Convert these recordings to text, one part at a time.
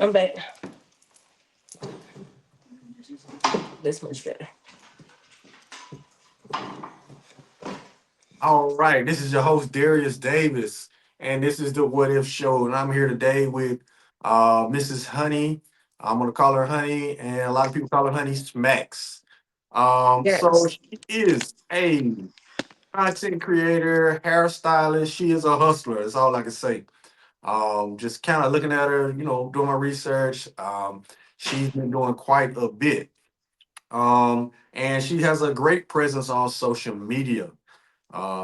I'm back. This much better. All right, this is your host Darius Davis, and this is the What If Show, and I'm here today with Mrs. Honey. I'm gonna call her Honey, and a lot of people call her HoneySmacks. So Yes. she is a content creator, hairstylist. She is a hustler. That's all I can say. Just kind of looking at her, doing my research. She's been doing quite a bit, and she has a great presence on social media.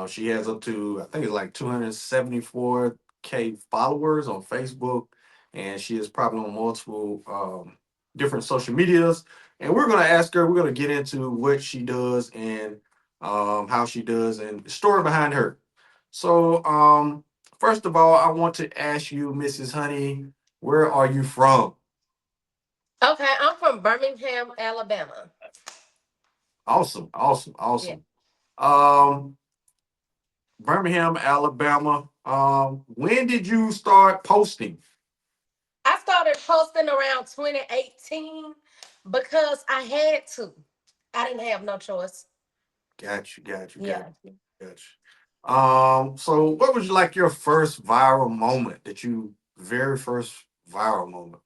She has up to, I think it's like 274K followers on Facebook, and she is probably on multiple different social medias. And we're gonna ask her, we're gonna get into what she does and how she does and the story behind her. So, first of all, I want to ask you, Mrs. Honey, where are you from? Okay, I'm from Birmingham, Alabama. Awesome, awesome, Yeah. awesome. Um, Birmingham, Alabama. When did you start posting? I started posting around 2018 because I had to. I didn't have no choice. Got you, got you, got Yeah. you, got you. So what was like your first viral moment very first viral moment?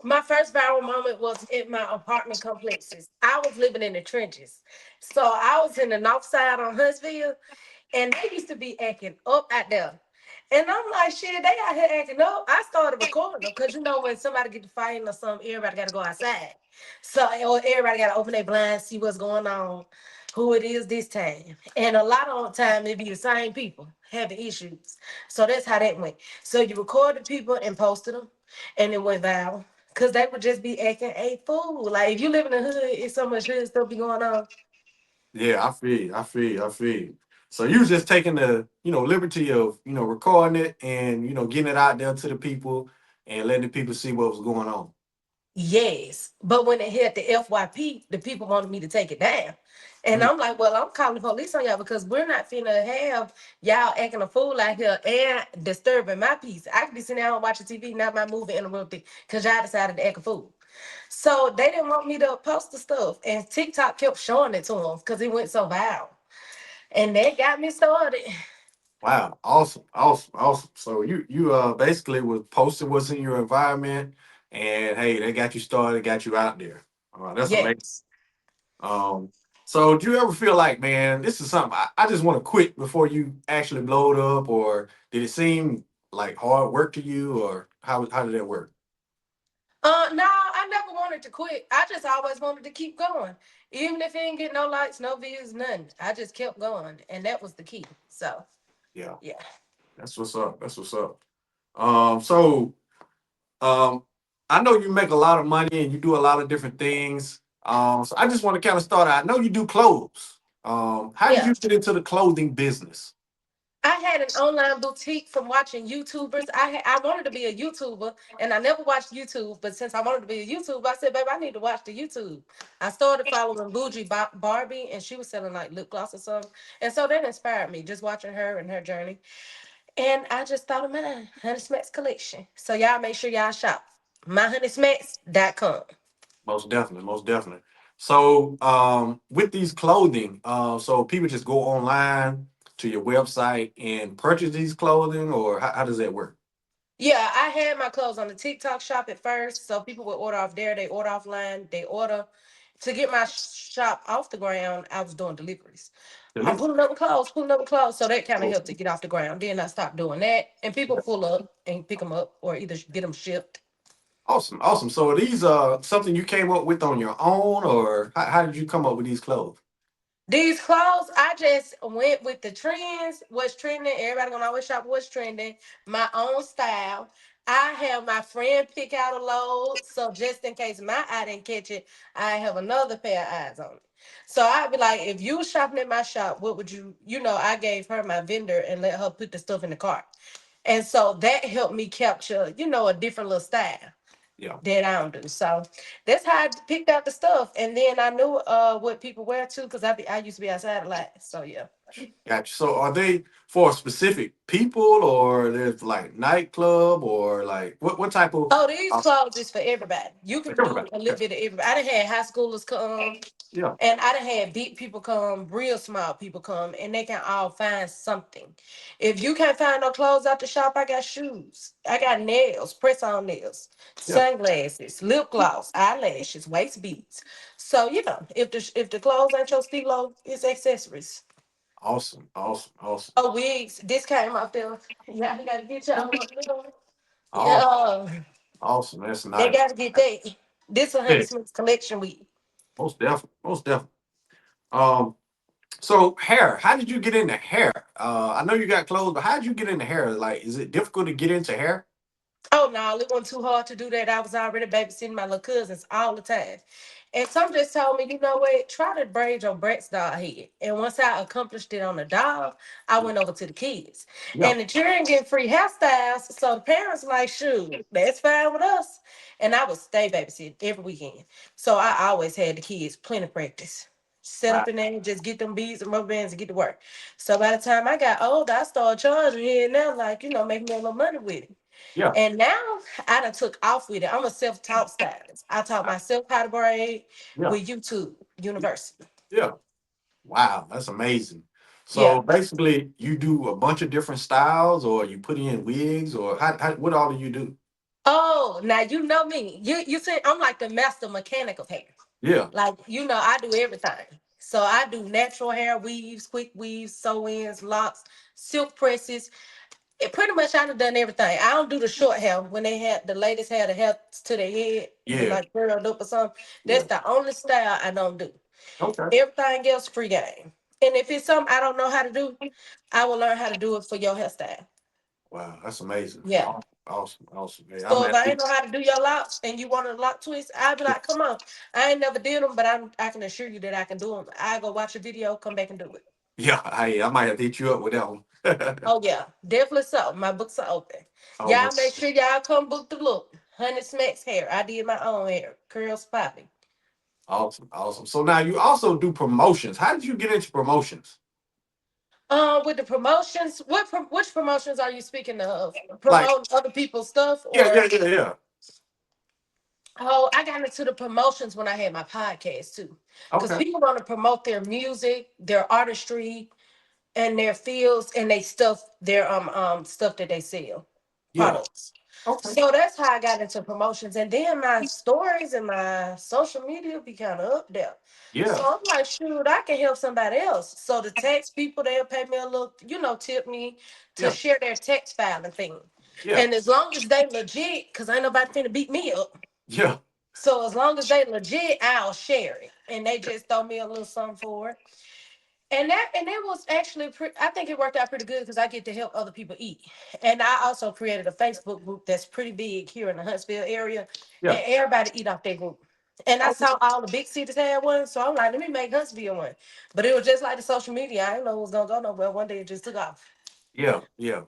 My first viral moment was in my apartment complexes. I was living in the trenches. So I was in the north side on Huntsville, and they used to be acting up out there. And I'm like, shit, they out here acting up. I started recording them because when somebody get to fighting or something, everybody got to go outside. So or everybody got to open their blinds, see what's going on, who it is this time. And a lot of the time, it be the same people having issues. So that's how that went. So you recorded people and posted them, and it went viral. Cause they would just be acting a fool. Like if you live in the hood, it's so much hood stuff be going on. Yeah, I feel you, I feel you, I feel you. So you was just taking the, liberty of, recording it and, getting it out there to the people and letting the people see what was going on. Yes. But when it hit the FYP, the people wanted me to take it down. And Mm. I'm like, well, I'm calling the police on y'all because we're not finna have y'all acting a fool out here and disturbing my peace. I could be sitting down watching TV, not my movie interrupted because y'all decided to act a fool. So they didn't want me to post the stuff. And TikTok kept showing it to them because it went so viral. And that got me started. Wow, awesome, awesome, awesome. So you basically was posting what's in your environment, and hey, they got you started, got you out there. That's amazing. Yes. Um, so do you ever feel like, man, this is something I just want to quit before you actually blow it up, or did it seem like hard work to you, or how did that work? No, I never wanted to quit. I just always wanted to keep going. Even if it didn't get no likes, no views, nothing. I just kept going. And that was the key. So, Yeah, yeah. that's what's up. That's what's up. So um, I know you make a lot of money and you do a lot of different things. So I just want to kind of start out. I know you do clothes. How did Yeah. you get into the clothing business? I had an online boutique from watching YouTubers. I wanted to be a YouTuber and I never watched YouTube, but since I wanted to be a YouTuber, I said, babe, I need to watch the YouTube. I started following Bougie Barbie and she was selling like lip gloss or something. And so that inspired me, just watching her and her journey. And I just thought of mine, Honey Smacks collection. So y'all make sure y'all shop. MyHoneySmacks.com. Most definitely, most definitely. So, with these clothing, so people just go online to your website and purchase these clothing, or how does that work? Yeah, I had my clothes on the TikTok shop at first. So people would order off there. They order offline. They order to get my shop off the ground. I was doing deliveries. I'm Delivery. pulling up with clothes, pulling up with clothes. So that kind of Oh, helped to get off the ground. Then I stopped doing that. And people pull up and pick them up or either get them shipped. awesome, awesome. So, are these something you came up with on your own, or how did you come up with these clothes? These clothes, I just went with the trends, what's trending. Everybody gonna always shop what's trending. My own style. I have my friend pick out a load, so just in case my eye didn't catch it, I have another pair of eyes on it. So I'd be like, if you was shopping at my shop, what would you? I gave her my vendor and let her put the stuff in the cart, and so that helped me capture, a different little style Yeah. that I don't do. So that's how I picked out the stuff. And then I knew what people wear too, because I used to be outside a lot. So yeah. Gotcha. So are they for specific people, or there's like nightclub, or like what type of Oh, these uh, clothes is for everybody. You can do everybody? a little Okay. bit of everybody. I done had high schoolers come. Yeah. And I done had big people come, real small people come, and they can all find something. If you can't find no clothes out the shop, I got shoes. I got nails, press on nails, Yeah. sunglasses, lip gloss, eyelashes, waist beads. So if the clothes ain't your stilo, it's accessories. Awesome. Awesome. Awesome. Oh, wigs. This came out there. Yeah, I gotta get y'all one. Awesome. Yeah, Awesome. That's they nice. gotta get that. This a Yeah. HoneySmacks collection wig. Most definitely. Most definitely. Um. So hair. How did you get into hair? I know you got clothes, but how did you get into hair? Like, is it difficult to get into hair? Oh no, it wasn't too hard to do that. I was already babysitting my little cousins all the time. And some just told me, you know what, try to braid your Bratz doll head. And once I accomplished it on the doll, I went over to the kids. Yeah. And the children getting free hairstyles. So the parents like, shoot, that's fine with us. And I would stay babysitting every weekend. So I always had the kids plenty of practice. Set Wow. up in there and just get them beads and rubber bands and get to work. So by the time I got older, I started charging here and now, like, making me a little money with it. Yeah. And now I done took off with it. I'm a self-taught stylist. I taught myself how to braid Yeah. with YouTube University. Yeah. Wow. That's amazing. Yeah. So basically, you do a bunch of different styles, or you put in wigs, or what all do you do? Oh, now you know me. You see, I'm like the master mechanic of hair. Yeah. Like, I do everything. So I do natural hair weaves, quick weaves, sew-ins, locks, silk presses. It pretty much I done done everything. I don't do the short hair when they had the ladies had the hair to their head, the Yeah. like curled up or something. That's Yeah. the only style I don't do. Okay. Everything else free game. And if it's something I don't know how to do, I will learn how to do it for your hairstyle. Wow. That's amazing. Yeah. Awesome. Awesome. Awesome. Hey, I'm So if at I ain't know peace. how to do your locks and you want a lock twist, I'll be like, come on. I ain't never did them, but I can assure you that I can do them. I go watch a video, come back and do it. Yeah. I might have to hit you up with that one. Oh yeah, definitely so. My books are open. Y'all make Almost. sure y'all come book the look. HoneySmacks hair. I did my own hair. Curls popping. Awesome. Awesome. So now you also do promotions. How did you get into promotions? With the promotions, which promotions are you speaking of? Like, Promoting other people's stuff yeah, yeah, or? yeah, yeah. Oh, I got into the promotions when I had my podcast too. Because Okay. people want to promote their music, their artistry, and their fields and they stuff their stuff that they sell. Yeah. Products. Okay. So that's how I got into promotions. And then my stories and my social media be kind of up there. So Yeah. I'm like, shoot, I can help somebody else. So the text people, they'll pay me a little, tip me to Yeah. share their text file and thing. Yeah. And as long as they legit, because ain't nobody finna beat me up. Yeah. So as long as they legit, I'll share it. And they just throw me a little something for it. And it was actually I think it worked out pretty good because I get to help other people eat. And I also created a Facebook group that's pretty big here in the Huntsville area. Yeah. And everybody eat off that group. And I Okay. saw all the big cities had one. So I'm like, let me make Huntsville one. But it was just like the social media. I didn't know it was gonna go nowhere. One day it just took off. Yeah. Yeah.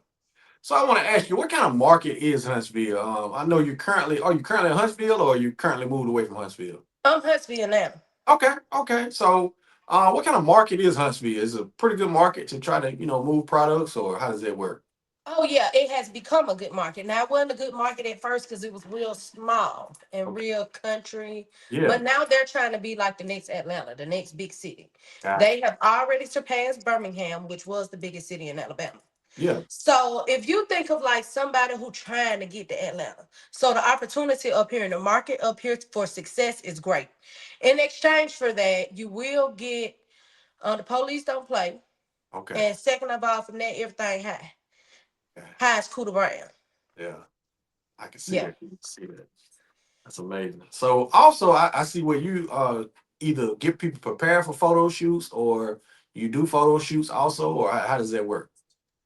So I want to ask you, what kind of market is Huntsville? I know are you currently in Huntsville, or you currently moved away from Huntsville? I'm Huntsville now. Okay. Okay. So, what kind of market is Huntsville? Is it a pretty good market to try to, move products, or how does that work? Oh yeah, it has become a good market. Now it wasn't a good market at first because it was real small and Okay. real country. Yeah. But now they're trying to be like the next Atlanta, the next big city. Gotcha. They have already surpassed Birmingham, which was the biggest city in Alabama. Yeah. So if you think of like somebody who trying to get to Atlanta, so the opportunity up here in the market up here for success is great. In exchange for that, you will get the police don't play, Okay. and second of all, from that everything high, Yeah. high is cool to brown. Yeah. I can see Yeah. that. See that. That's amazing. So also, I see where you either get people prepared for photo shoots, or you do photo shoots also, or how does that work?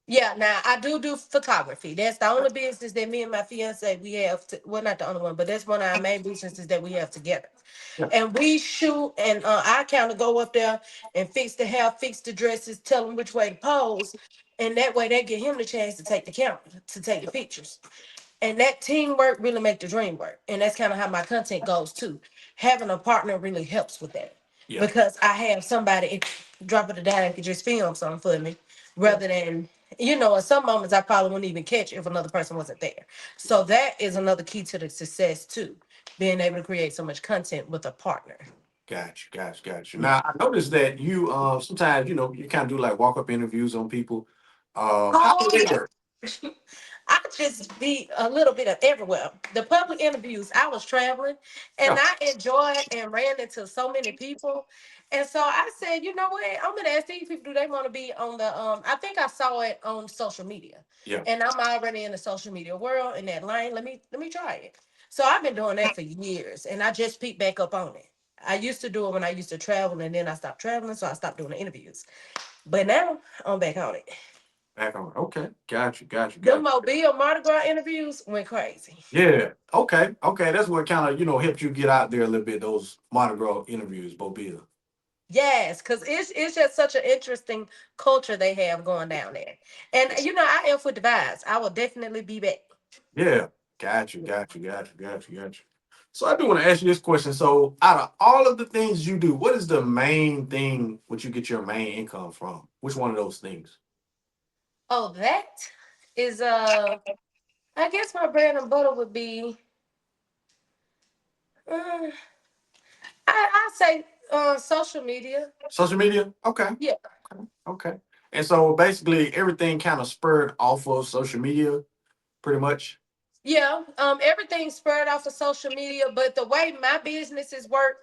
Yeah, now I do photography. That's the only business that me and my fiance we have. Well, not the only one, but that's one of our main businesses that we have together. Yeah. And we shoot, and I kind of go up there and fix the hair, fix the dresses, tell them which way to pose, and that way they get him the chance to take the camera, to take the pictures. And that teamwork really make the dream work. And that's kind of how my content goes too. Having a partner really helps with that. Yeah. because I have somebody drop it down and can just film something for me Yeah. rather than, in some moments I probably wouldn't even catch if another person wasn't there. So that is another key to the success too, being able to create so much content with a partner. Got you, got you, got you. Now I noticed that you sometimes you kind of do like walk up interviews on people. How do Oh they yeah. work? I just be a little bit of everywhere. The public interviews, I was traveling and Yeah, I enjoyed and ran into so many people. And so I said, you know what? I'm gonna ask these people, do they want to be on the I think I saw it on social media. yeah. And I'm already in the social media world in that lane. Let me try it. So I've been doing that for years and I just picked back up on it. I used to do it when I used to travel and then I stopped traveling, so I stopped doing the interviews. But now I'm back on it. Back on. Okay, got you, got you, The got you. Mobile Mardi Gras interviews went crazy. Yeah. Okay. Okay. That's what kind of helped you get out there a little bit. Those Mardi Gras interviews, Bobia. Yes, because it's just such an interesting culture they have going down there. And I am with the vibes. I will definitely be back. Yeah. Got you. Got you. Got you. Got you. Got you. So I do want to ask you this question. So out of all of the things you do, what is the main thing which you get your main income from? Which one of those things? Oh, that is I guess my bread and butter would be I say social media. Social media. Okay. Yeah. Okay. Okay. And so basically everything kind of spurred off of social media, pretty much. Yeah. Everything spurred off of social media, but the way my businesses work,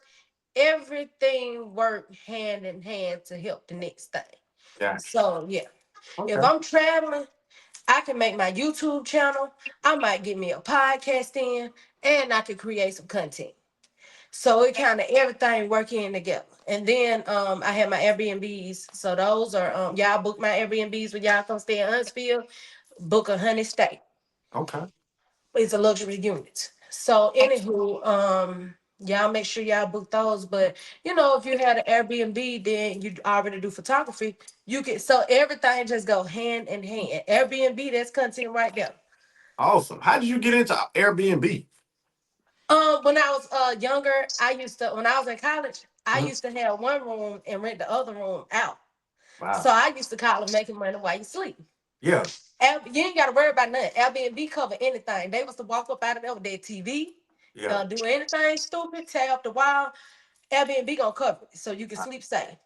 everything work hand in hand to help the next thing. Gotcha. So yeah. If Okay. I'm traveling, I can make my YouTube channel. I might get me a podcast in, and I can create some content. So it kind of everything working together. And then I have my Airbnbs. So those are y'all book my Airbnbs when y'all come stay in Huntsville. Book a honey stay. Okay. It's a luxury unit. So anywho, y'all make sure y'all book those. But if you had an Airbnb, then you already do photography. You can so everything just go hand in hand. Airbnb, that's content right there. Awesome. How did you get into Airbnb? When I was younger, I used to when I was in college, I Mhm. used to have one room and rent the other room out. So Wow. I used to call them making money while you sleep. Yeah. You ain't got to worry about nothing. Airbnb cover anything. They was to walk up out of there with their TV, Yeah. do anything stupid, tear up the wall. Airbnb gonna cover it, so you can Wow. sleep safe.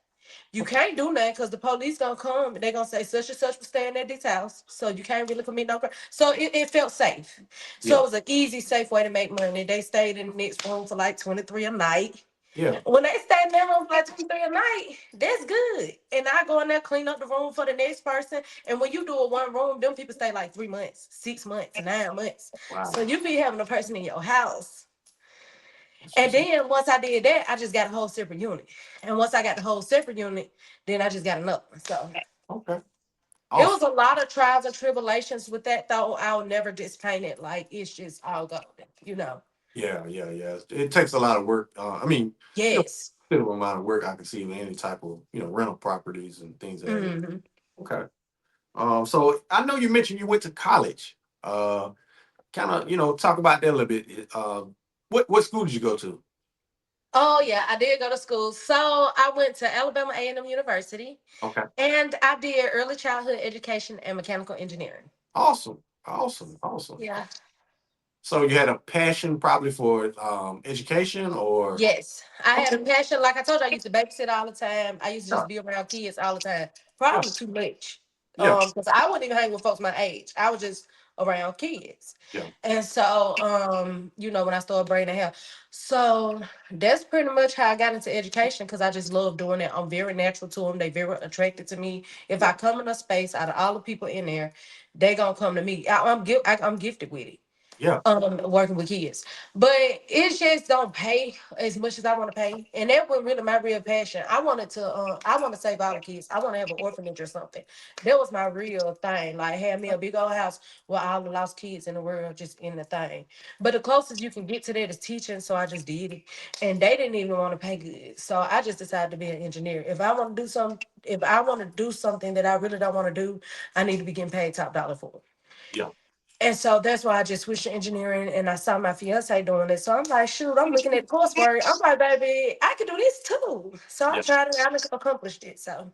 You can't do nothing because the police gonna come and they gonna say such and such was staying at this house, so you can't really commit no crime. So it felt safe. So Yeah. it was an easy, safe way to make money. They stayed in the next room for like 23 a night. Yeah. When they stay in their room for like 23 a night, that's good. And I go in there, clean up the room for the next person. And when you do a one room, them people stay like 3 months, 6 months, 9 months. Wow. So you be having a person in your house. That's And what's up. then once I did that, I just got a whole separate unit. And once I got the whole separate unit, then I just got another one. So Okay. it Awesome. was a lot of trials and tribulations with that, though. I'll never just paint it like it's just all golden. Yeah. Yeah. Yeah. It takes a lot of work. I mean, you know, Yes. considerable amount of work I can see in any type of rental properties and things of that nature. Hmm. Okay. So I know you mentioned you went to college. Kind of talk about that a little bit. What school did you go to? Oh yeah, I did go to school. So I went to Alabama A&M University, Okay. and I did early childhood education and mechanical engineering. Awesome. Awesome. Awesome. Yeah. So you had a passion probably for education or Yes, I had a okay. passion. Like I told you, I used to babysit all the time. I used to Yeah. just be around kids all the time. Yeah. Probably too much. Yeah. Because I wouldn't even hang with folks my age. I was just around kids. Yeah. And so, when I started bringing hair. So that's pretty much how I got into education because I just love doing it. I'm very natural to them. They very attracted to me. If Yeah. I come in a space out of all the people in there, they gonna come to me. I'm gifted with it, Yeah. working with kids. But it just don't pay as much as I want to pay. And that was really my real passion. I want to save all the kids. I want to have an orphanage or something. That was my real thing. Like have me a big old house with all the lost kids in the world just in the thing. But the closest you can get to that is teaching. So I just did it. And they didn't even want to pay good. So I just decided to be an engineer. If I want to do something that I really don't want to do, I need to be getting paid top dollar for it. Yeah. And so that's why I just switched to engineering and I saw my fiance doing it. So I'm like, shoot, I'm looking at coursework. I'm like, baby, I could do this too. So I Yeah. tried it out and accomplished it. So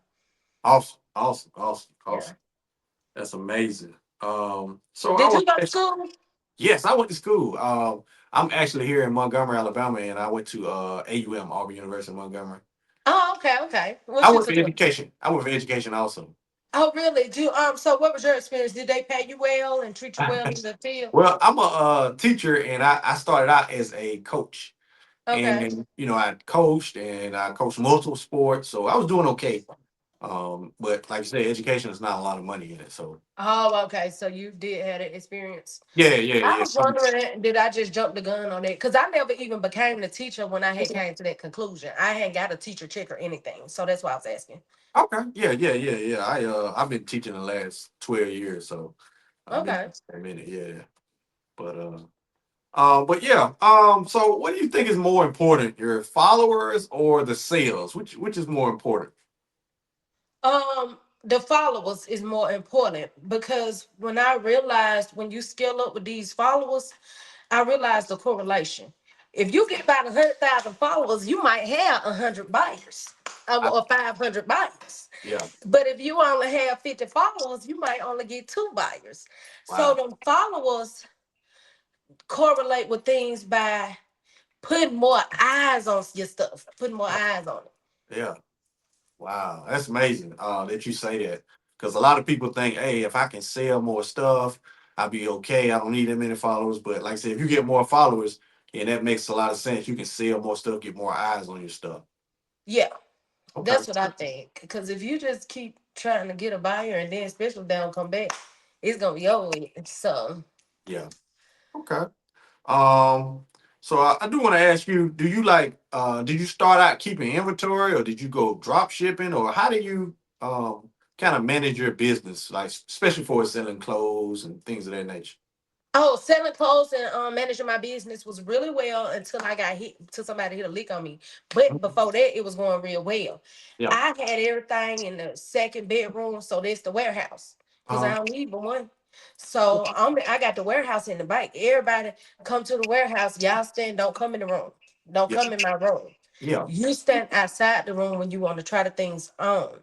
Awesome. Awesome. Awesome. yeah. Awesome. That's amazing. So I Did was you go to school? yes, I went to school. I'm actually here in Montgomery, Alabama, and I went to AUM, Auburn University, Montgomery. Oh, okay, okay. I What you went for took? education. I went for education also. Oh, really? Do so what was your experience? Did they pay you well and treat you well in the field? Well, I'm a teacher, and I started out as a coach, Okay. and I coached and I coached multiple sports, so I was doing okay. But like I said, education is not a lot of money in it, so Oh, okay. So you did have that experience. yeah, yeah, I yeah. was wondering, did I just jump the gun on that? Because I never even became the teacher when I had came to that conclusion. I hadn't got a teacher check or anything. So that's why I was asking. Okay, yeah, yeah, yeah, yeah. I've been teaching the last 12 years, so I've been Okay. a minute, yeah. But but yeah. So what do you think is more important, your followers or the sales? Which is more important? The followers is more important because when I realized when you scale up with these followers, I realized the correlation. If you get about 100,000 followers, you might have 100 buyers I, or 500 buyers. yeah. But if you only have 50 followers, you might only get 2 buyers. So Wow. the followers correlate with things by putting more eyes on your stuff, putting more eyes on it. Yeah. Wow. That's amazing. That you say that because a lot of people think, hey, if I can sell more stuff, I'll be okay. I don't need that many followers. But like I said, if you get more followers, and that makes a lot of sense. You can sell more stuff, get more eyes on your stuff. Yeah, Okay. that's what I think. Because if you just keep trying to get a buyer and then especially if they don't come back, it's gonna be over with. So Yeah. Okay. Um, so I do want to ask you, do you like did you start out keeping inventory or did you go drop shipping or how do you kind of manage your business, like especially for selling clothes and things of that nature? oh, selling clothes and managing my business was really well until I got hit, until somebody hit a lick on me. But before that, it was going real well. Yeah. I had everything in the second bedroom, so that's the warehouse because I Uh, don't need but one. So I got the warehouse in the back. Everybody come to the warehouse. Y'all stand, don't come in the room. Don't yeah. come in my room. Yeah. You stand outside the room when you want to try the things on.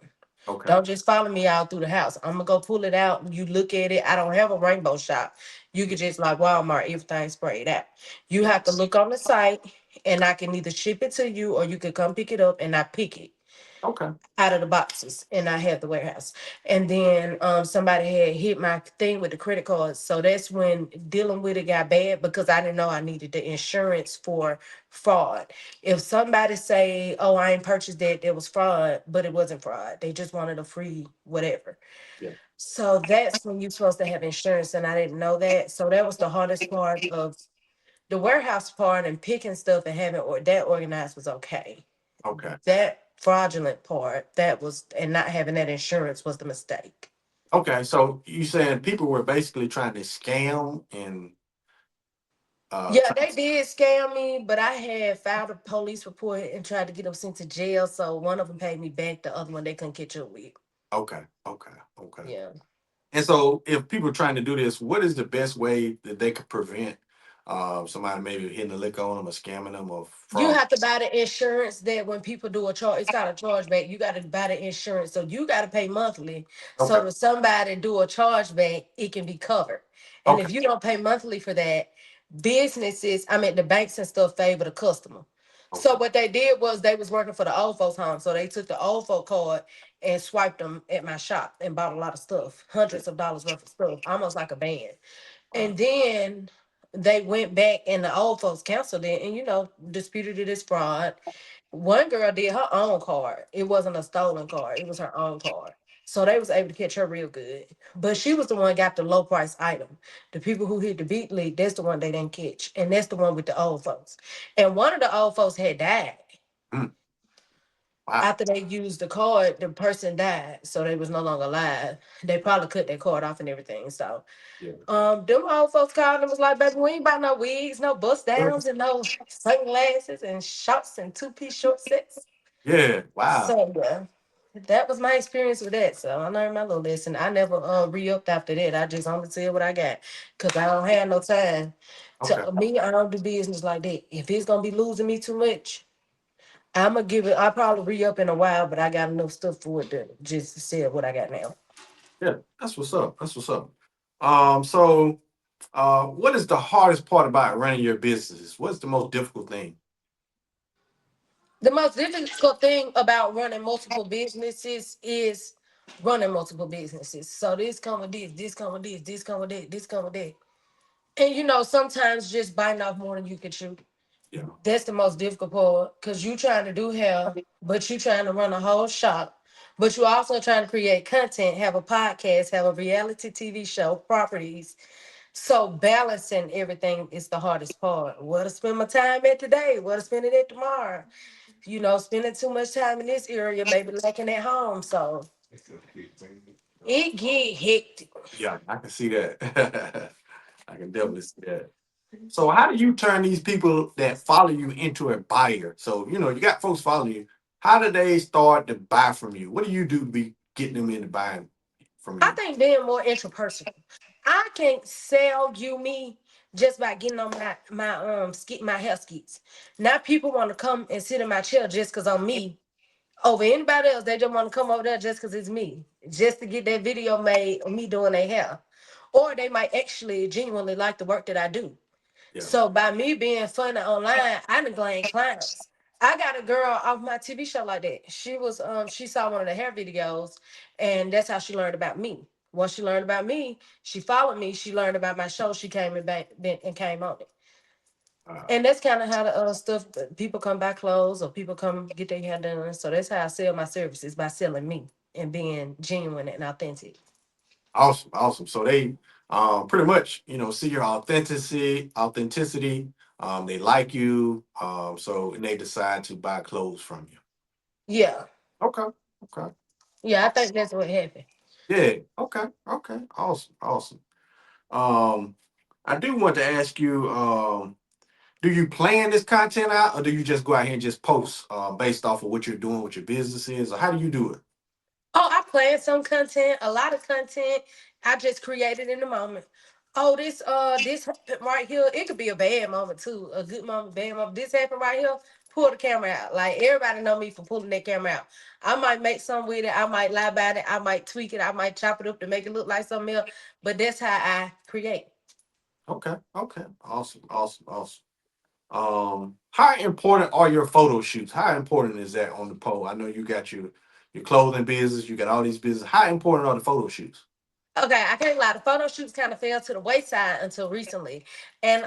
Okay. Don't just follow me out through the house. I'm gonna go pull it out. You look at it. I don't have a rainbow shop. You could just like Walmart, everything sprayed out. You Yeah. have to look on the site, and I can either ship it to you or you could come pick it up and I pick it Okay. out of the boxes and I have the warehouse. And then somebody had hit my thing with the credit cards. So that's when dealing with it got bad because I didn't know I needed the insurance for fraud. If somebody say, oh, I ain't purchased that, there was fraud, but it wasn't fraud. They just wanted a free whatever. Yeah. So that's when you're supposed to have insurance, and I didn't know that. So that was the hardest part of the warehouse part and picking stuff and having or that organized was okay. Okay. That fraudulent part, that was and not having that insurance was the mistake. Okay. So you saying people were basically trying to scam and Yeah, try they did scam me, but I had filed a police report and tried to get them sent to jail. So one of them paid me back, the other one they couldn't catch up with. okay. Okay. Okay. Yeah. And so, if people are trying to do this, what is the best way that they could prevent somebody maybe hitting a lick on them or scamming them or You fraud? have to buy the insurance that when people do a charge, it's got a chargeback. You got to buy the insurance. So you got to pay monthly. Okay. So if somebody do a chargeback, it can be covered. And Okay. if you don't pay monthly for that, businesses, I mean the banks and stuff favor the customer. So Okay. what they did was they was working for the old folks home. So they took the old folk card and swiped them at my shop and bought a lot of stuff, Yeah. hundreds of dollars worth of stuff, almost like a band. Wow. And then they went back and the old folks canceled it and disputed it as fraud. One girl did her own card. It wasn't a stolen card. It was her own card. So they was able to catch her real good. But she was the one got the low price item. The people who hit the beat league, that's the one they didn't catch. And that's the one with the old folks. And one of the old folks had died. Mm, wow. After they used the card, the person died. So they was no longer alive. They probably cut their card off and everything. So Yeah. them old folks called and was like, baby, we ain't buy no wigs, no bust downs, and no sunglasses and shorts and two-piece short sets. Yeah. Wow. So yeah. that was my experience with that. So I learned my little lesson. I never re-upped after that. I just only sell what I got because I don't have no time. Okay. To me, I don't do business like that. If it's gonna be losing me too much, I'm gonna give it. I'll probably re-up in a while, but I got enough stuff for it to just sell what I got now. Yeah, that's what's up. That's what's up. So what is the hardest part about running your business? What's the most difficult thing? The most difficult thing about running multiple businesses is running multiple businesses. So this come with this come with this come with that, this come with that. And sometimes just biting off more than you can chew. Yeah. That's the most difficult part because you trying to do hair, but you trying to run a whole shop, but you also trying to create content, have a podcast, have a reality TV show, properties. So balancing everything is the hardest part. Where to spend my time at today? Where to spend it at tomorrow? Spending too much time in this area, maybe lacking at home. So it get hectic. Yeah, I can see that. I can definitely see that. So how do you turn these people that follow you into a buyer? So, you got folks following you. How do they start to buy from you? What do you do to be getting them into buying from I you? think being more interpersonal. I can't sell you me just by getting on my hair skits. Now people want to come and sit in my chair just because I'm me. Over anybody else, they just want to come over there just because it's me, just to get that video made of me doing their hair, or they might actually genuinely like the work that I do. Yeah. So by me being funny online, I done gained clients. I got a girl off my TV show like that. She saw one of the hair videos, and that's how she learned about me. Once she learned about me, she followed me. She learned about my show. She came and back and came on it. Uh, And that's kind of how the stuff people come buy clothes or people come get their hair done. So that's how I sell my services, by selling me and being genuine and authentic. awesome, awesome. So they pretty much, see your authenticity. They like you. So and they decide to buy clothes from you. Yeah, Okay. Okay. yeah, I think that's what happened. Yeah. Okay. Okay. Awesome. Awesome. Um, I do want to ask you, do you plan this content out or do you just go out here and just post based off of what you're doing, what your business is, or how do you do it? Oh, I planned some content, a lot of content. I just created in the moment. Oh, this happened right here. It could be a bad moment too, a good moment, bad moment. This happened right here. Pull the camera out. Like everybody know me for pulling that camera out. I might make something with it. I might lie about it. I might tweak it. I might chop it up to make it look like something else. But that's how I create. Okay. Okay. Awesome. Awesome. Awesome. How important are your photo shoots? How important is that on the pole? I know you got your clothing business, you got all these business. How important are the photo shoots? Okay, I can't lie. The photo shoots kind of fell to the wayside until recently, and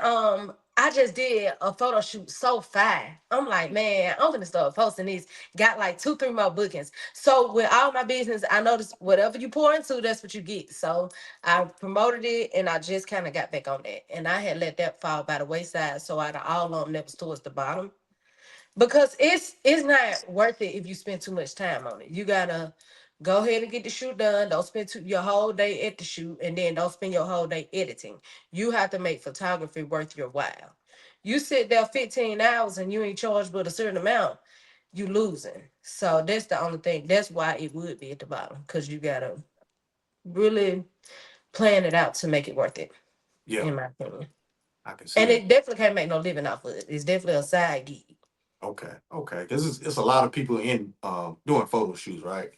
I just did a photo shoot so fast. I'm like, man, I'm gonna start posting these. Got like 2, 3 more bookings. So with all my business, I noticed whatever you pour into, that's what you get. So I promoted it, and I just kind of got back on that, and I had let that fall by the wayside. So out of all of them, that was towards the bottom because it's not worth it if you spend too much time on it. You gotta go ahead and get the shoot done. Don't spend your whole day at the shoot, and then don't spend your whole day editing. You have to make photography worth your while. You sit there 15 hours and you ain't charged but a certain amount, you losing. So that's the only thing. That's why it would be at the bottom, because you gotta really plan it out to make it worth it, Yeah, in my opinion. I can see And that. it definitely can't make no living off of it. It's definitely a side gig. Okay, okay, because it's a lot of people in doing photo shoots, right?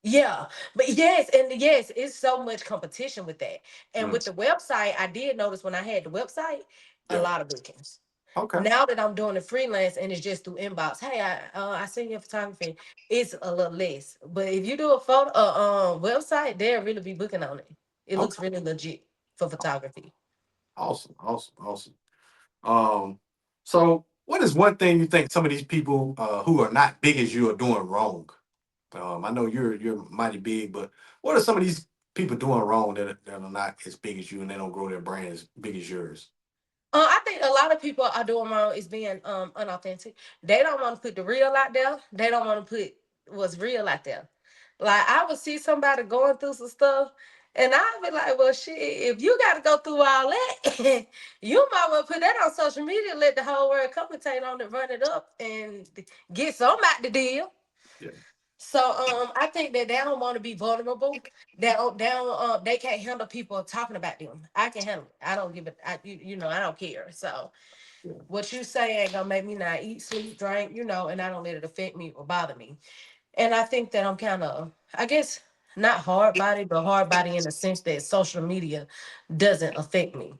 Yeah, but yes, it's so much competition with that. And Mm, with the website, I did notice when I had the website, a yeah. lot of bookings. Okay. Now that I'm doing the freelance and it's just through inbox, hey, I seen your photography. It's a little less, but if you do a photo website, they'll really be booking on it. It looks Okay. really legit for photography. Awesome. Awesome. Awesome. Um, so what is one thing you think some of these people who are not big as you are doing wrong? I know you're mighty big, but what are some of these people doing wrong that are not as big as you and they don't grow their brand as big as yours? I think a lot of people are doing wrong is being unauthentic. They don't want to put the real out there. They don't want to put what's real out there. Like I would see somebody going through some stuff, and I'd be like, "Well, shit, if you got to go through all that, you might well put that on social media, let the whole world commentate on it, run it up, and get some out the deal." Yeah. So I think that they don't want to be vulnerable. They can't handle people talking about them. I can handle it. I don't give it. I don't care. So Yeah. what you say ain't gonna make me not eat, sleep, drink, and I don't let it affect me or bother me. And I think that I'm kind of, I guess, not hard body, but hard body in the sense that social media doesn't affect me.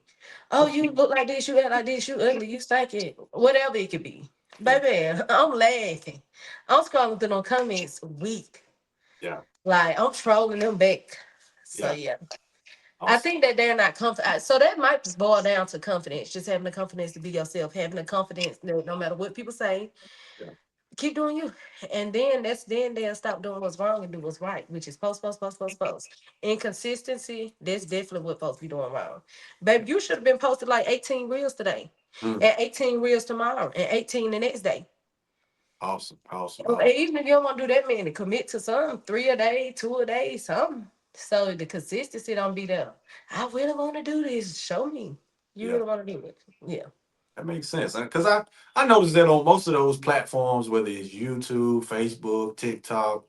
Oh, you look like this, you act like this, you ugly, you stink it, whatever it could be. Yeah. Baby, I'm laughing. I'm scrolling through them comments weak. Yeah. Like, I'm trolling them back. So, Yeah. yeah. I Awesome. think that they're not confident. So that might just boil down to confidence, just having the confidence to be yourself, having the confidence that no matter what people say, Yeah. keep doing you. And then they'll stop doing what's wrong and do what's right, which is post, post, post, post, post. Inconsistency, that's definitely what folks be doing wrong. Baby, you should have been posted like 18 reels today, Mm. and 18 reels tomorrow, and 18 the next day. Awesome. Awesome. And Awesome. even if you don't want to do that many, commit to some, 3 a day, 2 a day, something. So the consistency don't be there. I really want to do this. Show me. You Yeah. really want to do it. Yeah. That makes sense. Because I noticed that on most of those platforms, whether it's YouTube, Facebook, TikTok,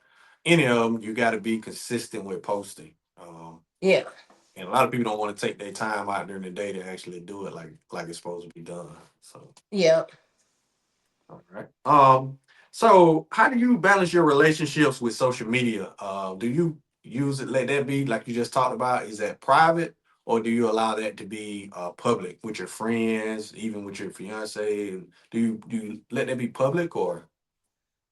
any of them, you got to be consistent with posting. Yeah. And a lot of people don't want to take their time out during the day to actually do it like it's supposed to be done. So, Yeah. all right. So how do you balance your relationships with social media? Do you use it, let that be like you just talked about? Is that private, or do you allow that to be public with your friends, even with your fiance? Do you let that be public or?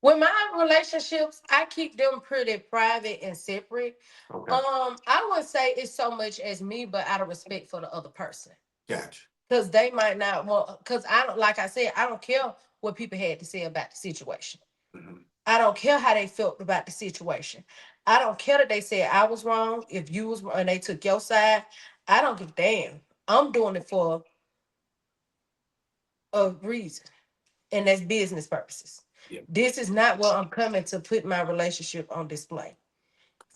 With my relationships, I keep them pretty private and separate. Okay, I wouldn't say it's so much as me, but out of respect for the other person. gotcha. Because they might not want, because I don't, like I said, I don't care what people had to say about the situation. Hmm. I don't care how they felt about the situation. I don't care that they said I was wrong, if you was wrong, and they took your side. I don't give a damn. I'm doing it for a reason, and that's business purposes. Yeah. This is not what I'm coming to put my relationship on display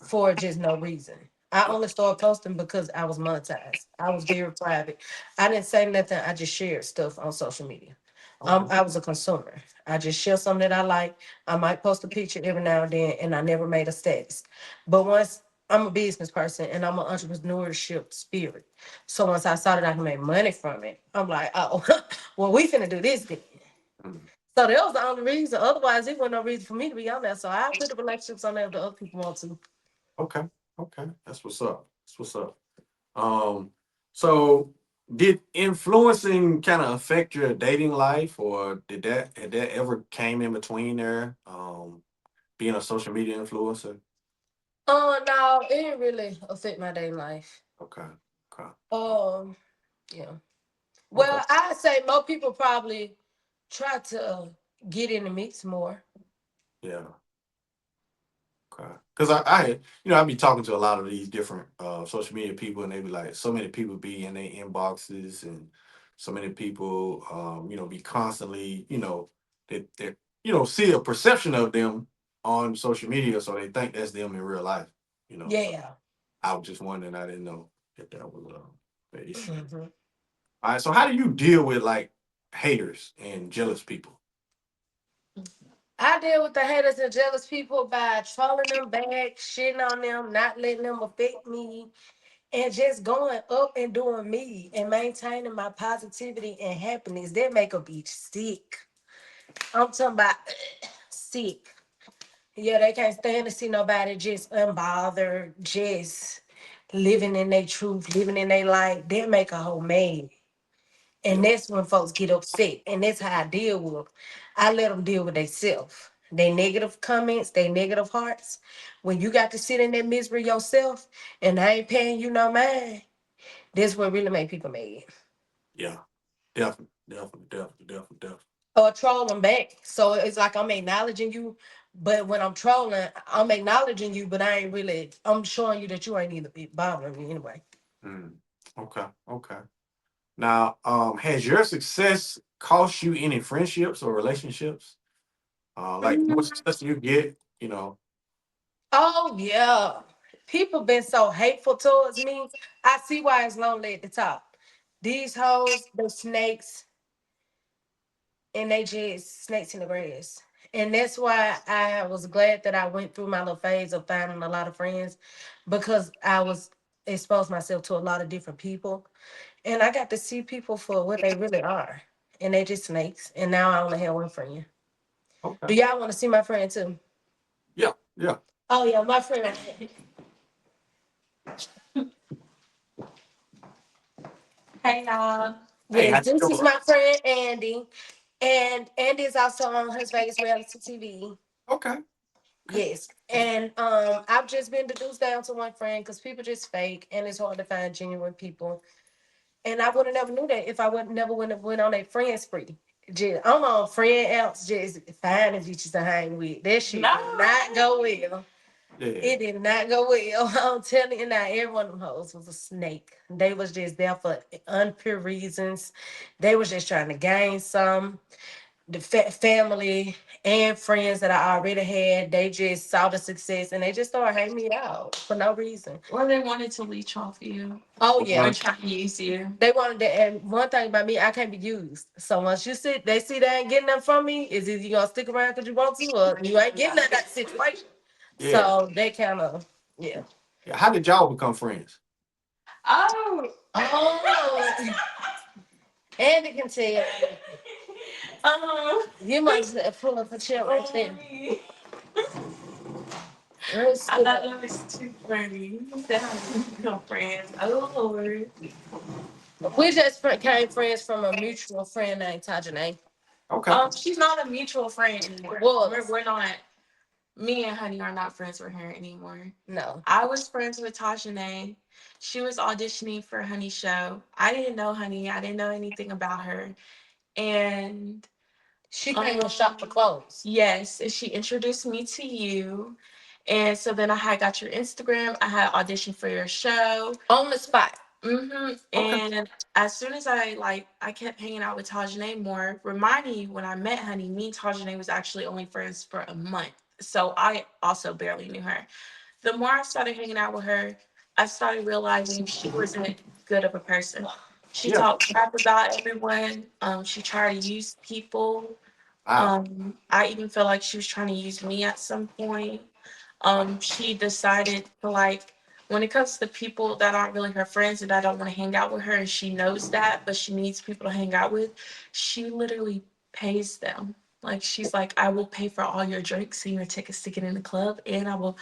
for just no reason. I Yeah. only started posting because I was monetized. I was very private. I didn't say nothing. I just shared stuff on social media. Okay. I was a consumer. I just share something that I like. I might post a picture every now and then, and I never made a status. But once I'm a business person and I'm an entrepreneurship spirit, so once I saw that I can make money from it, I'm like, oh, well, we finna do this then. Mhm. So that was the only reason. Otherwise, it wasn't no reason for me to be on there. So I put the relationships on there if the other people want to. Okay. Okay. That's what's up. That's what's up. Um, so did influencing kind of affect your dating life, or had that ever came in between there? Being a social media influencer. No, it didn't really affect my dating life. Okay. Okay. Um, yeah. Okay. Well, I'd say most people probably try to get in the mix more. Yeah. Okay. Because I be talking to a lot of these different social media people, and they be like, so many people be in their inboxes, and so many people, be constantly, that see a perception of them on social media, so they think that's them in real life. So Yeah. I was just wondering, I didn't know if that was the issue. Mhm. All right. So how do you deal with like haters and jealous people? I deal with the haters and jealous people by trolling them back, shitting on them, not letting them affect me, and just going up and doing me and maintaining my positivity and happiness. That make a bitch sick. I'm talking about sick. Yeah, they can't stand to see nobody just unbothered, just living in their truth, living in their light. That make a whole mad. And Yeah. that's when folks get upset. And that's how I deal with them. I let them deal with themselves. They negative comments, they negative hearts. When you got to sit in that misery yourself and I ain't paying you no mind, that's what really make people mad. Yeah. Definitely. Definitely. Definitely. Definitely. Definitely. Or troll them back. So it's like I'm acknowledging you, but when I'm trolling, I'm acknowledging you, but I ain't really, I'm showing you that you ain't even be bothering me anyway. Mm. Okay. Okay. Now, has your success cost you any friendships or relationships? Like the more Mm. success you get. Oh yeah. People been so hateful towards me. I see why it's lonely at the top. These hoes, the snakes, and they just snakes in the grass. And that's why I was glad that I went through my little phase of finding a lot of friends, because I was exposed myself to a lot of different people. And I got to see people for what they really are. And they just snakes. And now I only have one friend. Okay. Do y'all want to see my friend too? Yeah. Yeah. Oh yeah, my friend. Hey y'all. Hey, how Yes, you this is doing? my friend Andy. And Andy is also on his Vegas reality TV. Okay. Okay. Yes. And I've just been introduced down to one friend because people just fake and it's hard to find genuine people. And I would have never knew that if I would never would have went on a friend spree. Just I'm on friend else just finding bitches to hang with. That shit No. did not go well. Yeah. It did not go well. I'm telling you now, every one of them hoes was a snake. They was just there for unpure reasons. They was just trying to gain some. The family and friends that I already had, they just saw the success and they just started hating me out for no reason. Or they wanted to leech off you. Oh Or yeah, try to use you. they wanted that. And one thing about me, I can't be used. So once you sit, they see they ain't getting nothing from me. Is either you gonna stick around because you want to, or you ain't getting that situation. Yeah. So they kind of, yeah. Yeah. How did y'all become friends? Oh. Oh, Andy can tell. um. You must pull up a chair right there. I Let's thought sit up. that was too funny. That was become friends. Oh Lord. We just came friends from a mutual friend named Tajane. Okay. She's not a mutual friend anymore. Was. We're not. Me and Honey are not friends with her anymore. No. I was friends with Tajane. She was auditioning for Honey's show. I didn't know Honey. I didn't know anything about her. And She came to shop for clothes. yes, and she introduced me to you. And so then I had got your Instagram. I had auditioned for your show. On the spot. Okay. And as soon as I kept hanging out with Tajane more, reminding you when I met Honey, me and Tajane was actually only friends for a month. So I also barely knew her. The more I started hanging out with her, I started realizing she wasn't good of a person. She Yeah. talked crap about everyone. She tried to use people. Wow. I even feel like she was trying to use me at some point. She decided to when it comes to people that aren't really her friends and I don't want to hang out with her, and she knows that, but she needs people to hang out with, she literally pays them. Like she's like, I will pay for all your drinks and your tickets to get in the club, and I will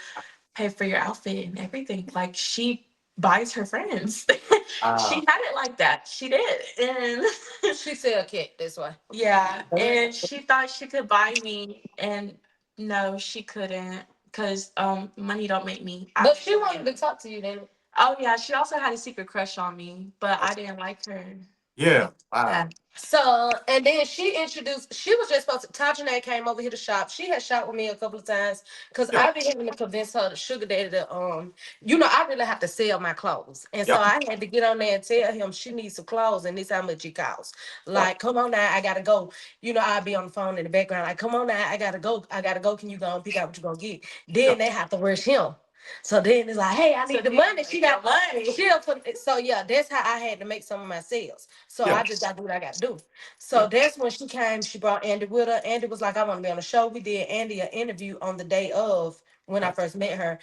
pay for your outfit and everything. Like she buys her friends. She Uh, had it like that. She did. And She said, "Okay, this way." yeah, and she thought she could buy me, and no, she couldn't, because money don't make me. But she wanted to talk to you then. Oh yeah, she also had a secret crush on me, but I didn't like her. yeah. Like Wow. that. So, and then she was just supposed to, Tajane came over here to shop. She had shopped with me a couple of times because Yeah. I've been having to convince her, the sugar daddy, to, I really have to sell my clothes. And so Yeah. I had to get on there and tell him she needs some clothes and this how much it costs. Right. Like, come on now, I gotta go. I'll be on the phone in the background. Like, come on now, I gotta go. I gotta go. Can you go and pick out what you're gonna get? Yeah. Then they have to rush him. So then it's like, hey, I need the money. She got money. She'll put it. So yeah, that's how I had to make some of my sales. So Yeah. I just got to do what I got to do. So Yeah. that's when she came. She brought Andy with her. Andy was like, I want to be on the show. We did Andy an interview on the day of when I Okay. first met her.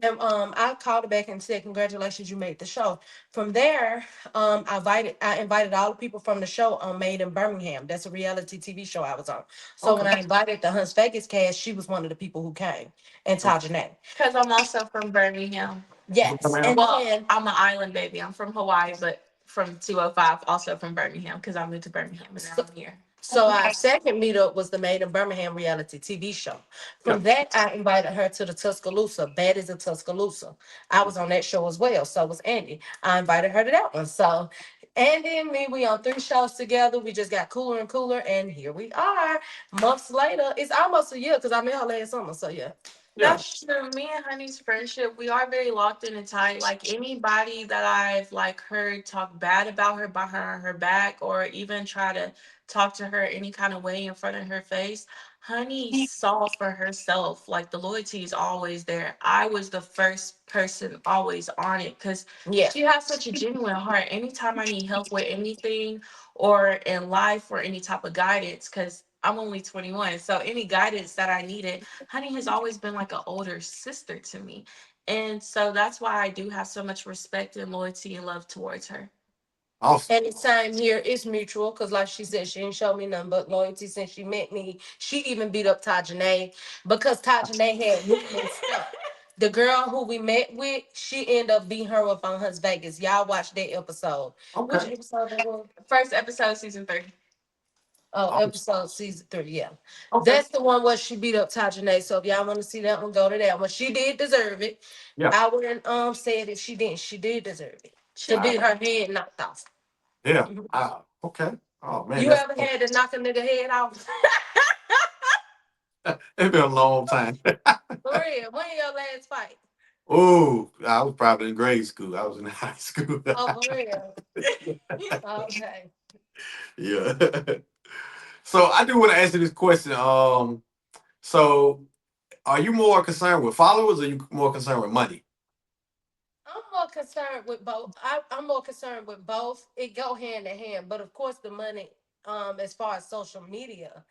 And I called her back and said, congratulations, you made the show. From there, I invited all the people from the show on Made in Birmingham. That's a reality TV show I was on. So when Okay. I invited the Hunts Vegas cast, she was one of the people who came. And Okay. Tajane. Because I'm also from Birmingham. Yes. Birmingham? And Well, then I'm an island baby. I'm from Hawaii, but from 205, also from Birmingham, because I moved to Birmingham and now I'm here. so our second meetup was the Made in Birmingham reality TV show. Yeah. From that, I invited her to the Tuscaloosa, Baddies of Tuscaloosa. I was on that show as well. So was Andy. I invited her to that one. So Andy and me, we on 3 shows together. We just got cooler and cooler, and here we are. Months later, it's almost a year because I met her last summer. So yeah. Yeah. That's true. Me and Honey's friendship, we are very locked in and tight. Like anybody that I've heard talk bad about her behind her back, or even try to talk to her any kind of way in front of her face, Honey saw for herself. Like the loyalty is always there. I was the first person always on it because Yeah. she has such a genuine heart. Anytime I need help with anything or in life or any type of guidance, because I'm only 21. So any guidance that I needed, Honey has always been like an older sister to me. And so that's why I do have so much respect and loyalty and love towards her. Awesome. And the time here is mutual because, like she said, she didn't show me nothing but loyalty since she met me. She even beat up Tajane because Tajane had movement stuff. The girl who we met with, she ended up beating her up on Hunts Vegas. Y'all watched that episode. Which Okay. episode that was? First episode, season 3. Oh, Awesome. episode season 3, yeah. Okay. That's the one where she beat up Tajane. So if y'all want to see that one, go to that one. She did deserve it. Yeah. I wouldn't say that she didn't. She did deserve it. To She Wow. be her head knocked off. Yeah. Mhm. Okay. Oh man, You that's ever had to knock a nigga head off? it's been a long time. For real. When your last fight? Oh, I was probably in grade school. I was in high school. Oh, for real. Okay. Yeah. So I do want to answer this question. So are you more concerned with followers or are you more concerned with money? I'm more concerned with both. I'm more concerned with both. It go hand in hand, but of course the money, as far as social media,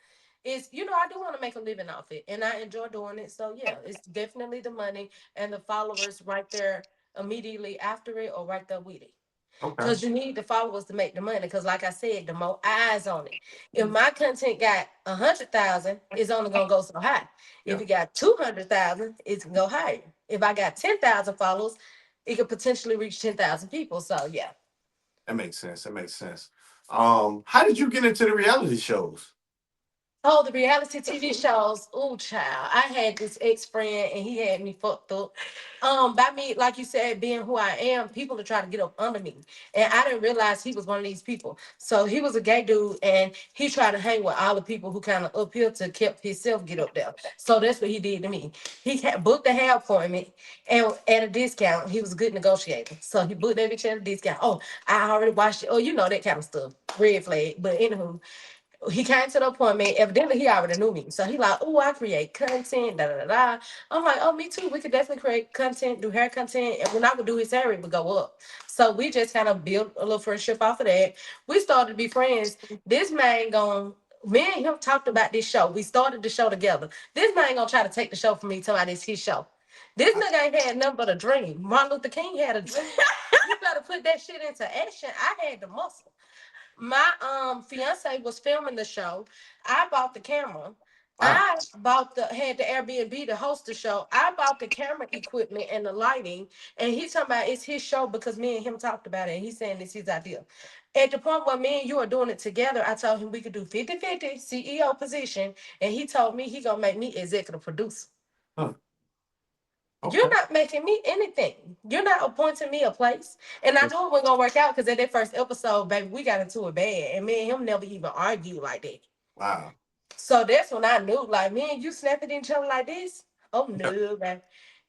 is I do want to make a living off it, and I enjoy doing it. So yeah, it's definitely the money and the followers right there immediately after it or right there with it. Okay. Because you need the followers to make the money. Because like I said, the more eyes on it. If my content got 100,000, it's only gonna go so high. If Yeah, it got 200,000, it's gonna go higher. If I got 10,000 followers, it could potentially reach 10,000 people. So yeah. that makes sense. That makes sense. How did you get into the reality shows? Oh, the reality TV shows. Oh, child. I had this ex friend and he had me fucked up. By me, like you said, being who I am, people are trying to get up under me. And I didn't realize he was one of these people. So he was a gay dude and he tried to hang with all the people who kind of uphill to keep himself get up there. So that's what he did to me. He had booked a hair appointment and at a discount. He was a good negotiator. So he booked that bitch at a discount. Oh, I already watched it. Oh, that kind of stuff. Red flag. But anywho, he came to the appointment. Evidently, he already knew me. So he like, oh, I create content, da da da da. I'm like, oh, me too. We could definitely create content, do hair content. And when I would do his hair, it would go up. So we just kind of built a little friendship off of that. We started to be friends. This man going, me and him talked about this show. We started the show together. This man gonna try to take the show from me, telling me it's his show. This I, nigga ain't had nothing but a dream. Martin Luther King had a dream. You better put that shit into action. I had the muscle. My fiance was filming the show. I bought the camera. wow. I bought the had the Airbnb to host the show. I bought the camera equipment and the lighting. And he's talking about it's his show because me and him talked about it. And he's saying it's his idea. At the point where me and you are doing it together, I told him we could do 50-50 CEO position. And he told me he gonna make me executive producer. Huh. You're Okay. not making me anything. You're not appointing me a place. And I knew it wasn't gonna work out because at that first episode, baby, we got into it bad. And me and him never even argued like that. Wow. So that's when I knew, like, man, you snapping at each other like this? Oh Yeah. no, man.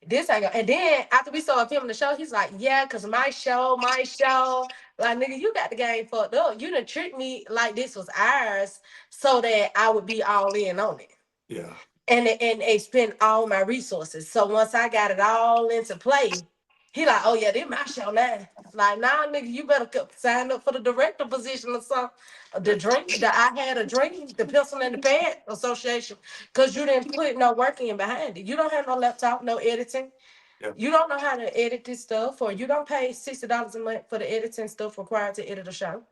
This ain't gonna. And then after we saw him in the show, he's like, yeah, cause my show, my show. Like, nigga, you got the game fucked up. You done tricked me like this was ours so that I would be all in on it Yeah. and expend all my resources. So once I got it all into play, he like, oh yeah, this my show now. Like, nah, nigga, you better sign up for the director position or something. The Yeah. drink, the I had a drink, the pencil and the pad association, because you didn't put no work in behind it. You don't have no laptop, no editing. Yeah. You don't know how to edit this stuff, or you don't pay $60 a month for the editing stuff required to edit a show.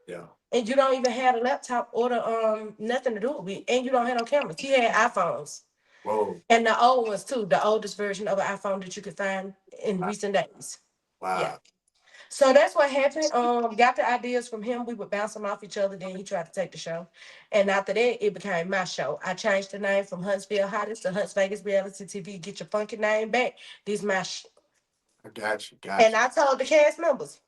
Yeah. And you don't even have a laptop or the nothing to do it with, and you don't have no cameras. He had iPhones. Whoa. And the old ones too, the oldest version of an iPhone that you could find in Wow. recent days. Yeah. Wow. So that's what happened. Got the ideas from him. We would bounce them off each other. Then he tried to take the show. And after that, it became my show. I changed the name from Huntsville Hottest to Hunts Vegas Reality TV. Get your funky name back. This my I got you. Got and you. I told the cast members,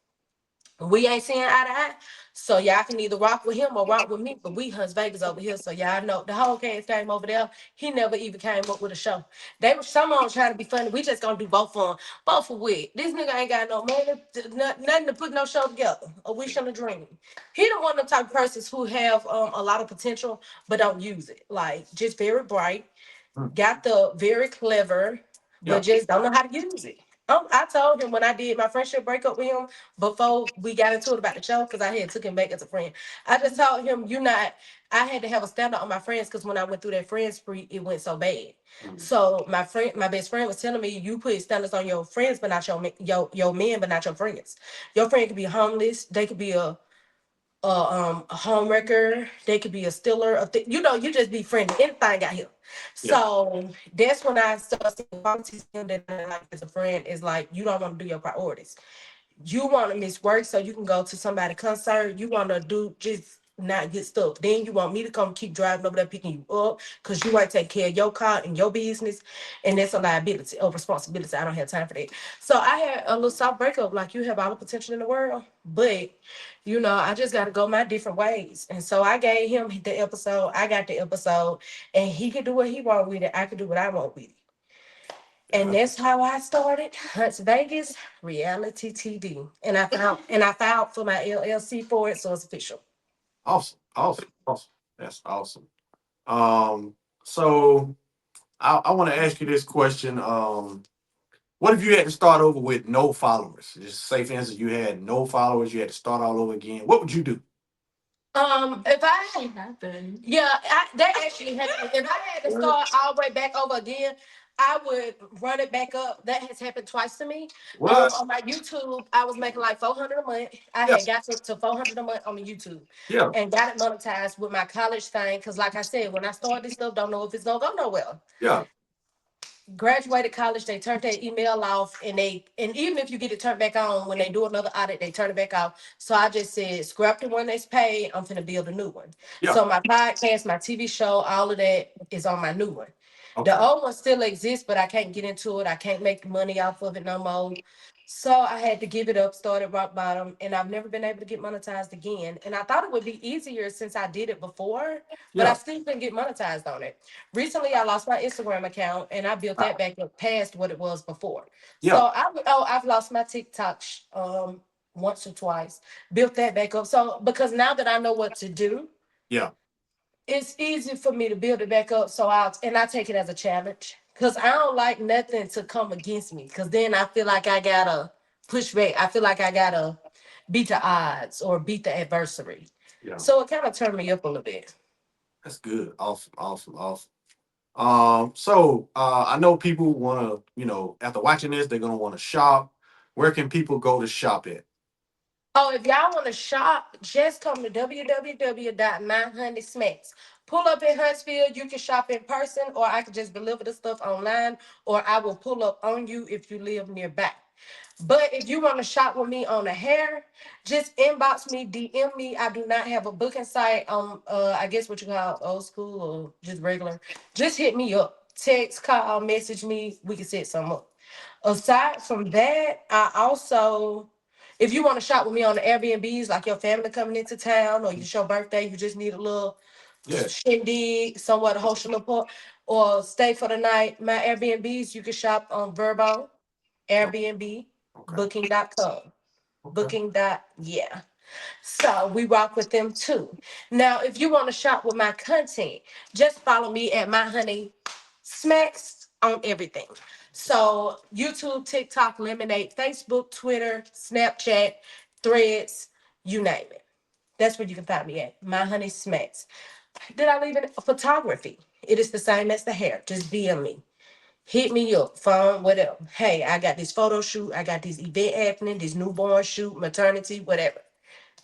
we ain't seeing eye to eye. So y'all can either rock with him or rock with me. But we Hunts Vegas over here. So y'all know the whole cast came over there. He never even came up with a show. They were some of them trying to be funny. We just gonna do both of them. Both for what? This nigga ain't got no money, nothing to put no show together. A wish and a dream. He the one of the type of persons who have a lot of potential but don't use it. Like just very bright, Hmm. got the very clever, but Yeah. just don't know how to use it. I told him when I did my friendship breakup with him before we got into it about the show because I had took him back as a friend. I just told him you not. I had to have a standard on my friends because when I went through that friend spree, it went so bad. Mm. So my best friend was telling me you put standards on your friends, but not your men, but not your friends. Your friend could be homeless. They could be a home wrecker. They could be a stealer. You just be friendly. Anything got him. Yeah. So that's when I started seeing qualities in him that I like as a friend is like you don't want to do your priorities. You want to miss work so you can go to somebody's concert. You want to do just not get stuff. Then you want me to come keep driving over there picking you up because you ain't take care of your car and your business, and that's a liability or responsibility. I don't have time for that. So I had a little soft breakup. Like you have all the potential in the world, but I just got to go my different ways. And so I gave him the episode. I got the episode, and he could do what he want with it. I could do what I want with it. And Yeah. that's how I started Hunts Vegas Reality TV. And I filed for my LLC for it, so it's official. Awesome. Awesome. Awesome. That's awesome. Um, so I want to ask you this question. What if you had to start over with no followers? Just say, for instance, you had no followers, you had to start all over again. What would you do? If I It happened. Yeah, that actually happened. If I had to start all the way back over again, I would run it back up. That has happened twice to me. What? On my YouTube, I was making like 400 a month. I Yeah. had got to 400 a month on the YouTube Yeah. and got it monetized with my college thing. Cause like I said, when I start this stuff, don't know if it's gonna go nowhere. Yeah. Graduated college, they turned their email off, and even if you get it turned back on when they do another audit, they turn it back off. So I just said, scrap the one that's paid. I'm finna build a new one. Yeah. So my podcast, my TV show, all of that is on my new one. The Okay. old one still exists, but I can't get into it. I can't make money off of it no more. So I had to give it up, started rock bottom, and I've never been able to get monetized again. And I thought it would be easier since I did it before, but I Yeah. still couldn't get monetized on it. Recently, I lost my Instagram account and I built that Wow. back up past what it was before. Yeah. So I've lost my TikTok once or twice, built that back up. So because now that I know what to do, Yeah. it's easy for me to build it back up. So I take it as a challenge because I don't like nothing to come against me because then I feel like I gotta push back. I feel like I gotta beat the odds or beat the adversary. Yeah. So it kind of turned me up a little bit. That's good. Awesome. Awesome. Awesome. I know people want to, after watching this, they're gonna want to shop. Where can people go to shop at? Oh, if y'all want to shop, just come to www.myhoneysmacks. Pull up in Huntsville. You can shop in person, or I can just deliver the stuff online, or I will pull up on you if you live nearby. But if you want to shop with me on the hair, just inbox me, DM me. I do not have a booking site on I guess what you call old school or just regular. Just hit me up. Text, call, message me. We can set something up. Aside from that, I also if you want to shop with me on the Airbnbs, like your family coming into town or it's your birthday, you just need a little Yeah. shindig, somewhere to host a little or stay for the night. My Airbnbs, you can shop on Verbo, Oh, Airbnb, okay. booking.com. Okay. Yeah. So we rock with them too. Now, if you want to shop with my content, just follow me at my honey smacks on everything. So YouTube, TikTok, Lemonade, Facebook, Twitter, Snapchat, Threads, you name it. That's where you can find me at. My honey smacks. Did I leave it? Photography. It is the same as the hair. Just DM me. Hit me up, phone, whatever. Hey, I got this photo shoot. I got this event happening, this newborn shoot, maternity, whatever.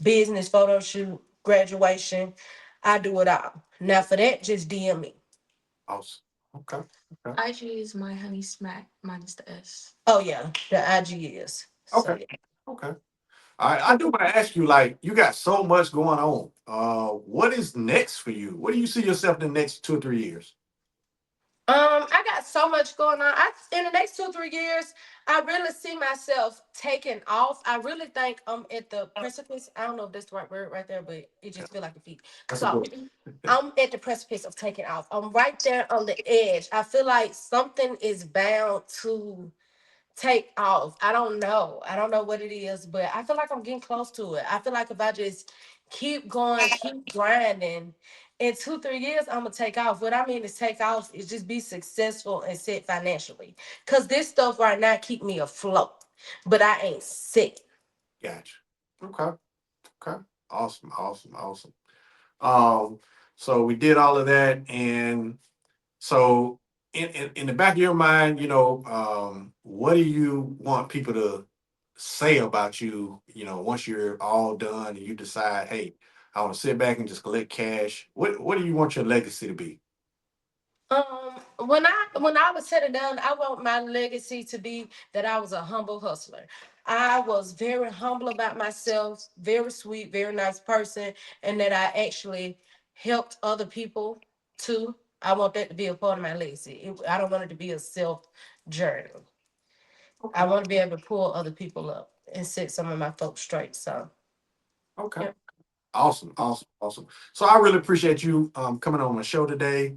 Business photo shoot, graduation. I do it all. Now for that, just DM me. Awesome. Okay. Okay. IG is my honey smack minus the S. Oh yeah, the IG is. So Okay. yeah. Okay. All right. I do want to ask you, like, you got so much going on. What is next for you? What do you see yourself in the next 2 or 3 years? I got so much going on. In the next 2 3 years, I really see myself taking off. I really think I'm at the precipice. I don't know if that's the right word right there, but it Yeah, just feel like a feet. that's a So good. I'm at the precipice of taking off. I'm right there on the edge. I feel like something is bound to take off. I don't know. I don't know what it is, but I feel like I'm getting close to it. I feel like if I just keep going, keep grinding, In 2, 3 years, I'm gonna take off. What I mean is take off is just be successful and set financially. Cause this stuff right now keep me afloat, but I ain't sick. Gotcha. Okay. Okay. Awesome. Awesome. Awesome. Um, so we did all of that, and so in the back of your mind, what do you want people to say about you? Once you're all done and you decide, hey, I want to sit back and just collect cash. What do you want your legacy to be? When I was settled down, I want my legacy to be that I was a humble hustler. I was very humble about myself, very sweet, very nice person, and that I actually helped other people too. I want that to be a part of my legacy. I don't want it to be a self journey. I Okay. want to be able to pull other people up and set some of my folks straight. So, Okay. yeah. Awesome. Awesome. Awesome. So I really appreciate you coming on my show today.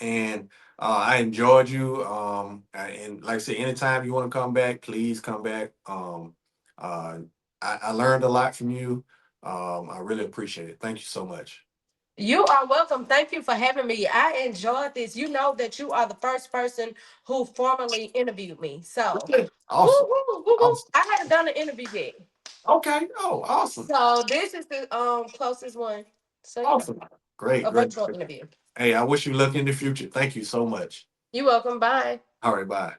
And I enjoyed you. And like I said, anytime you want to come back, please come back. Uh, I learned a lot from you. I really appreciate it. Thank you so much. You are welcome. Thank you for having me. I enjoyed this. You know that you are the first person who formally interviewed me. So, Okay. woo, Awesome. woo, woo, woo. Awesome. I haven't done an interview yet. Okay. Oh, awesome. So this is the closest one. So yeah, Awesome. Great. a Great. virtual interview. Hey, I wish you luck in the future. Thank you so much. You're welcome. Bye. All right. Bye.